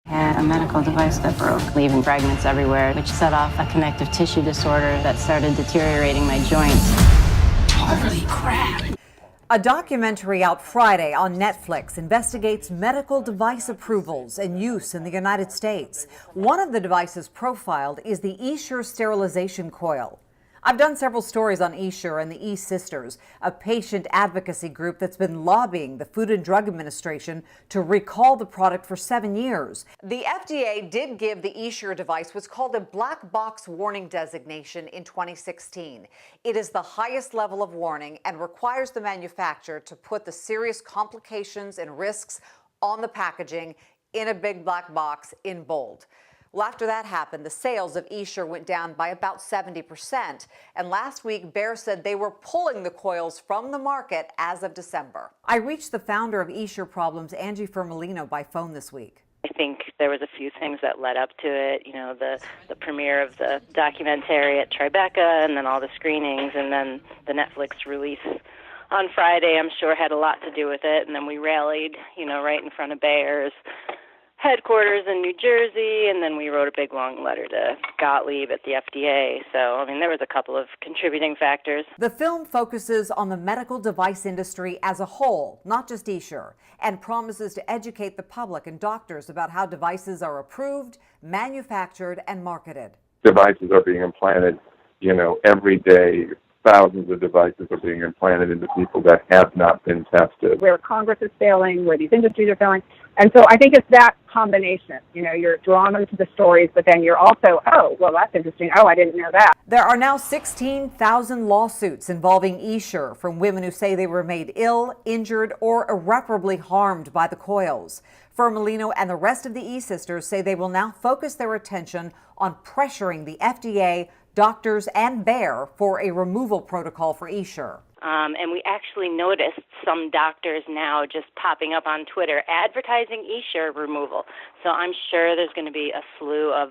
Had a medical device that broke, leaving fragments everywhere, which set off a connective tissue disorder that started deteriorating my joints. Holy crap! A documentary out Friday on Netflix investigates medical device approvals and use in the United States. One of the devices profiled is the Essure sterilization coil. I've done several stories on Essure and the E-Sisters, a patient advocacy group that's been lobbying the Food and Drug Administration to recall the product for 7 years. The FDA did give the Essure device what's called a black box warning designation in 2016. It is the highest level of warning and requires the manufacturer to put the serious complications and risks on the packaging in a big black box in bold. Well, after that happened, the sales of Essure went down by about 70%. And last week, Bayer said they were pulling the coils from the market as of December. I reached the founder of Essure Problems, Angie Fermalino, by phone this week. I think there was a few things that led up to it, you know, the premiere of the documentary at Tribeca and then all the screenings and then the Netflix release on Friday, I'm sure had a lot to do with it. And then we rallied, you know, right in front of Bayer's headquarters in New Jersey, and then we wrote a big long letter to Gottlieb at the FDA. So, I mean, there was a couple of contributing factors. The film focuses on the medical device industry as a whole, not just Essure, and promises to educate the public and doctors about how devices are approved, manufactured, and marketed. Devices are being implanted, you know, every day. Thousands of devices are being implanted into people that have not been tested. Where Congress is failing, where these industries are failing. And so I think it's that combination. You know, you're drawn into the stories, but then you're also, oh, well, that's interesting. Oh, I didn't know that. There are now 16,000 lawsuits involving Essure from women who say they were made ill, injured, or irreparably harmed by the coils. Fermalino and the rest of the E-Sisters say they will now focus their attention on pressuring the FDA, doctors, and Bayer for a removal protocol for Essure. And we actually noticed some doctors now just popping up on Twitter advertising Essure removal. So I'm sure there's going to be a slew of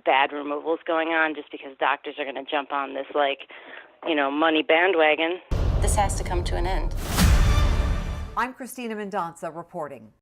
bad removals going on just because doctors are going to jump on this, like, you know, money bandwagon. This has to come to an end. I'm Christina Mendonca reporting.